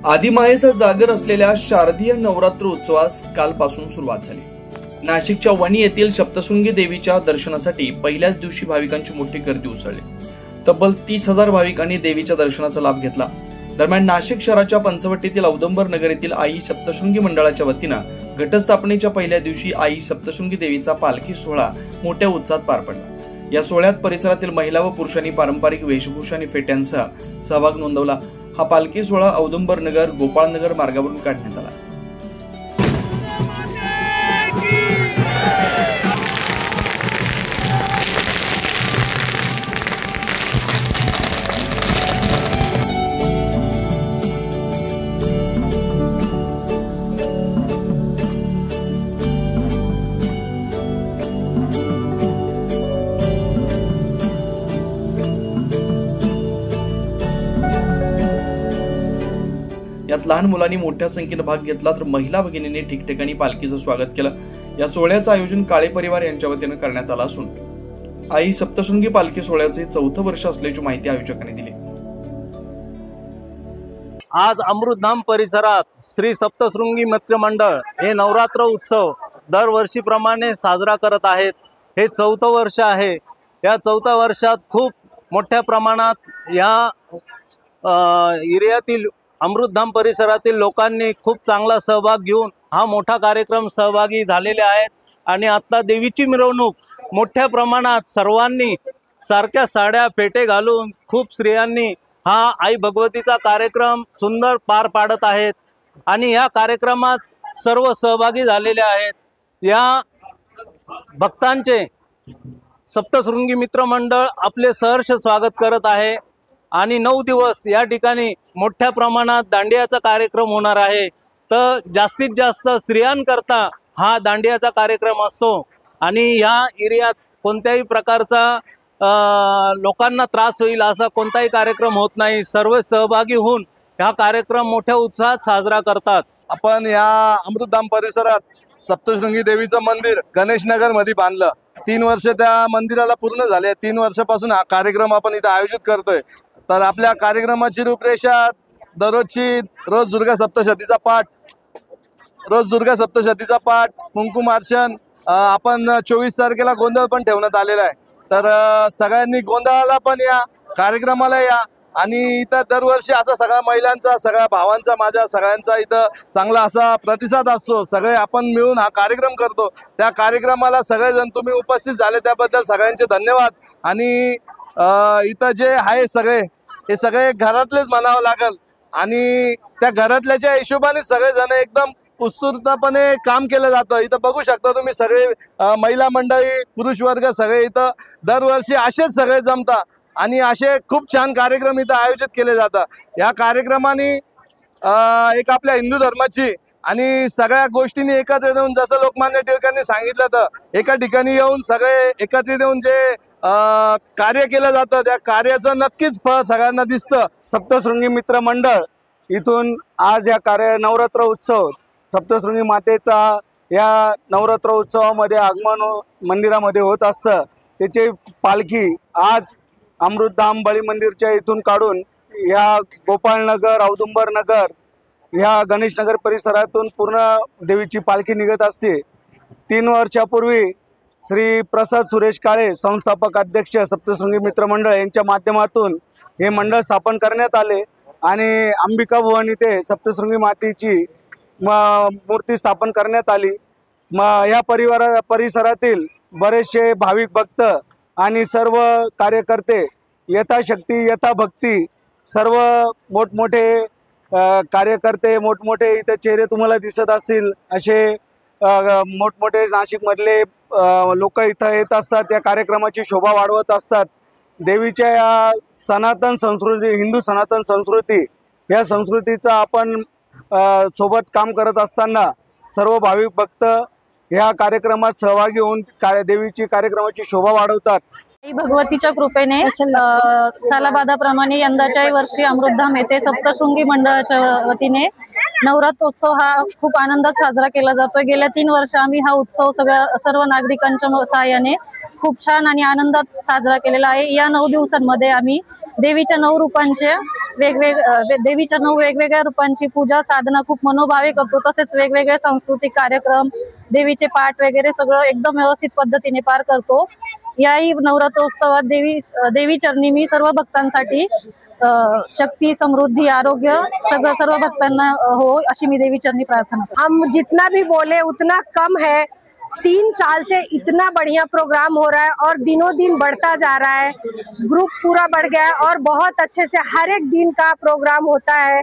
आदिमायेचा जागर असलेल्या शारदीय नवरात्र उत्सवास कालपासून सुरुवात झाली। नाशिकच्या वणी येथील सप्तशृंगी देवीच्या दर्शनासाठी पहिल्याच दिवशी भाविकांची मोठी गर्दी उसळली। तब्बल 30,000 भाविकांनी देवीच्या दर्शनाचा लाभ घेतला। दरम्यान नाशिक शहराच्या पंचवटीतील औदुंबर नगर येथील आई सप्तशृंगी मंडळाच्या वतीनं घटस्थापनेच्या पहिल्या दिवशी आई सप्तशृंगी देवीचा पालखी सोहळा मोठ्या उत्साहात पार पडला। या सोहळ्यात परिसरातील महिला व पुरुषांनी पारंपरिक वेशभूषा आणि फेट्यांसह सहभाग नोंदवला। हा पालखी सोहळा औदुंबर नगर गोपाळनगर मार्गावरून काढण्यात आला। यात लहान मुलांनी मोठ्या संख्येने भाग घेतला, तर महिला भगिनींनी ठिकठिकाणी पालखीचं स्वागत केलं। या सोहळ्याचं आयोजन काळे परिवार यांच्या वतीने करण्यात आलं असून आई सप्तशृंगी पालखी सोहळ्याचे 4थं वर्ष असल्याची माहिती आयोजकांनी दिली। आज अमृतधाम परिसरात श्री सप्तशृंगी मित्र मंडळ हे नवरात्र उत्सव दरवर्षीप्रमाणे साजरा करत आहेत। हे 4थं वर्ष आहे। या 4थ्या वर्षात खूप मोठ्या प्रमाणात या एरियातील अमृतधाम परिसरातील लोकांनी खूप चांगला सहभाग घेऊन हा मोठा कार्यक्रम सहभागी झालेले आहेत। आणि आता देवीची मिरवणूक मोठ्या प्रमाणात सर्वांनी सारख्या साड्या फेटे घालून खूप स्त्रियांनी हा आई भगवतीचा कार्यक्रम सुंदर पार पाडत आहेत। आणि या कार्यक्रमात सर्व सहभागी झालेले आहेत। या भक्तांचे सप्तशृंगी मित्र मंडळ आपले सहर्ष स्वागत करत आहे। आणि 9 दिवस या ठिकाणी मोठ्या प्रमाणात दांडियाचा कार्यक्रम होणार आहे। तर जास्तीत जास्त स्त्रियांकरता हा दांडियाचा कार्यक्रम असतो। आणि या एरियात कोणत्याही प्रकारचा लोकांना त्रास होईल असा कोणताही कार्यक्रम होत नाही। सर्व सहभागी होऊन हा कार्यक्रम मोठ्या उत्साहात साजरा करतात। आपण या अमृतधाम परिसरात सप्तशृंगी देवीचं मंदिर गणेश नगर मध्ये बांधलं। 3 वर्ष त्या मंदिराला पूर्ण झाले। 3 वर्षापासून हा कार्यक्रम आपण इथे आयोजित करतोय। तर आपल्या कार्यक्रमाची रूपरेषा दररोजची रोज दुर्गा सप्तशतीचा पाठ कुंकुमार्चन, आपण 24 तारखेला गोंधळ पण ठेवण्यात आलेला आहे। तर सगळ्यांनी गोंधळाला पण या, कार्यक्रमाला या। आणि इथं दरवर्षी असा सगळ्या महिलांचा, सगळ्या भावांचा, माझ्या सगळ्यांचा इथं चांगला असा प्रतिसाद असतो। सगळे आपण मिळून हा कार्यक्रम करतो। त्या कार्यक्रमाला सगळेजण तुम्ही उपस्थित झाले त्याबद्दल सगळ्यांचे धन्यवाद। आणि इथं जे आहे सगळे हे सगळे घरातलेच म्हणावं लागेल। आणि त्या घरातल्याच्या हिशोबाने सगळेजण एकदम उत्स्फूर्तपणे काम केलं जातं। इथं बघू शकता तुम्ही सगळे महिला मंडळी, पुरुष वर्ग सगळे इथं दरवर्षी असेच सगळे जमतात। आणि असे खूप छान कार्यक्रम इथं आयोजित केले जातात। या कार्यक्रमाने एक आपल्या हिंदू धर्माची आणि सगळ्या गोष्टींनी एकत्र येऊन, जसं लोकमान्य टिळकांनी सांगितलं तर एका ठिकाणी येऊन सगळे एकत्रित येऊन जे कार्य केलं जातं त्या कार्याचं नक्कीच फळ सगळ्यांना दिसतं। सप्तशृंगी मित्र मंडळ इथून आज या नवरात्र उत्सव सप्तशृंगी मातेचा या नवरात्र उत्सवामध्ये आगमन मंदिरामध्ये होत असतं। त्याची पालखी आज अमृतधाम बळी मंदिरच्या इथून काढून या गोपाळनगर, औदुंबर नगर, ह्या गणेश नगर परिसरातून पूर्ण देवीची पालखी निघत असते। 3 वर्षापूर्वी श्री प्रसाद सुरेश काळे, संस्थापक अध्यक्ष सप्तशृंगी मित्र मंडळ यांच्या माध्यमातून हे मंडळ स्थापन करण्यात आले। आणि अंबिका भवन इथे सप्तशृंगी मातेची मूर्ती स्थापन करण्यात आली। या परिसरातील बरेचसे भाविक भक्त आणि सर्व कार्यकर्ते यथाशक्ती यथाभक्ती सर्व मोठमोठे कार्यकर्ते, मोठमोठे इथे चेहरे तुम्हाला दिसत असतील, असे मोठमोठे नाशिकमधले लोक इथं येत असतात। या कार्यक्रमाची शोभा वाढवत असतात। देवीच्या या सनातन संस्कृती, हिंदू सनातन संस्कृती, या संस्कृतीचा आपण सोबत काम करत असताना सर्व भाविक भक्त ह्या कार्यक्रमात सहभागी होऊन देवीची कार्यक्रमाची शोभा वाढवतात। भगवतीच्या कृपेने सालाबादाप्रमाणे यंदाच्याही वर्षी अमृतधाम येथे सप्तशृंगी मंडळाच्या वतीने नवरात्रोत्सव हा खूप आनंदात साजरा केला जातो। गेल्या 3 वर्ष आम्ही हा उत्सव सर्व नागरिकांच्या सहाय्याने खूप छान आणि आनंदात साजरा केलेला आहे। या 9 दिवसांमध्ये आम्ही देवीच्या 9 रूपांचे देवीच्या 9 वेगवेगळ्या रूपांची पूजा साधना खूप मनोभावे करतो। तसेच वेगवेगळे सांस्कृतिक कार्यक्रम, देवीचे पाठ वगैरे सगळं एकदम व्यवस्थित पद्धतीने पार करतो। याही नवरात्रोत्सवात देवी चरणी मी सर्व भक्तांसाठी शक्ति, समृद्धि, आरोग्य सर्व भक्तांना हो अशी मी देवी चरणी प्रार्थना करते। हम जितना भी बोले उतना कम है। 3 साल से इतना बढ़िया प्रोग्राम हो रहा है और दिनों दिन बढ़ता जा रहा है। ग्रुप पूरा बढ़ गया है और बहुत अच्छे से हर एक दिन का प्रोग्राम होता है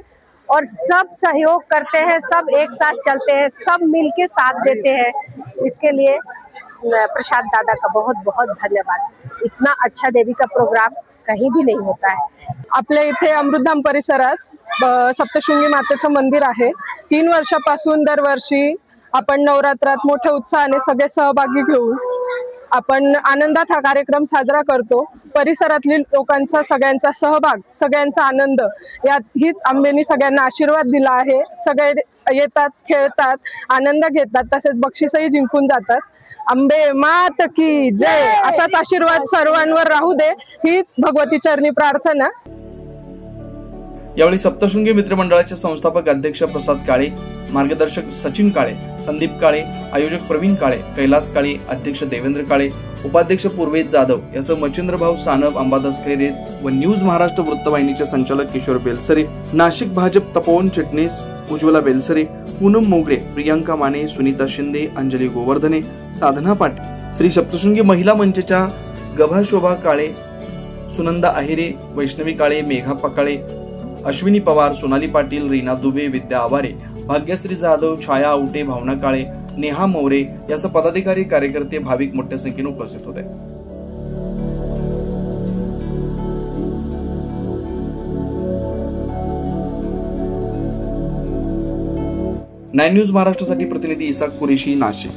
और सब सहयोग करते हैं, सब एक साथ चलते हैं, सब मिलके साथ देते हैं। इसके लिए प्रसाद दादा का बहुत बहुत धन्यवाद। इतना अच्छा देवी का प्रोग्राम कहीं भी नहीं होता है। आपल्या इथे अमृतधाम परिसरात सप्तशृंगी मातेचं मंदिर आहे। 3 वर्षापासून दरवर्षी आपण नवरात्रात मोठ्या उत्साहाने सगळे सहभागी घेऊन आपण आनंदात हा कार्यक्रम साजरा करतो। परिसरातील लोकांचा सगळ्यांचा सहभाग, सगळ्यांचा आनंद यात हीच अंबेनी सगळ्यांना आशीर्वाद दिला आहे। सगळे येतात, खेळतात, आनंद घेतात, तसेच बक्षीसही जिंकून जातात। अंबे मात की जय असाच आशीर्वाद सर्वांवर राहू दे हीच भगवती चरणी प्रार्थना। यावेळी सप्तशृंगी मित्रमंडळाचे संस्थापक अध्यक्ष प्रसाद काळे, मार्गदर्शक सचिन काळे, संदीप काळे, आयोजक प्रवीण काळे, कैलास काळे, अध्यक्ष देवेंद्र काळे, उपाध्यक्ष पूर्वेश जाधव यासह मच्छिंद्रभाऊ सानप, अंबादास खैरे व न्यूज महाराष्ट्र वृत्तवाहिनीचे संचालक किशोर बेलसरे, नाशिक भाजप तपोवन चिटणीस उज्ज्वला बेलसरे, पूनम मोगरे, प्रियांका माने, सुनीता शिंदे, अंजली गोवर्धने, साधना पाटील, श्री सप्तशृंगी महिला मंचच्या गभा शोभा काळे, सुनंदा आहिरे, वैष्णवी काळे, मेघा पकाळे, अश्विनी पवार, सोनाली पाटील, रीना दुबे, विद्या आवारे, भाग्यश्री जाधव, छाया आवटे, भावना काळे, नेहा मोरे यासह पदाधिकारी, कार्यकर्ते, भाविक मोठ्या संख्येने उपस्थित होते। 9 न्यूज महाराष्ट्रासाठी प्रतिनिधी इसाक कुरेशी, नाशिक।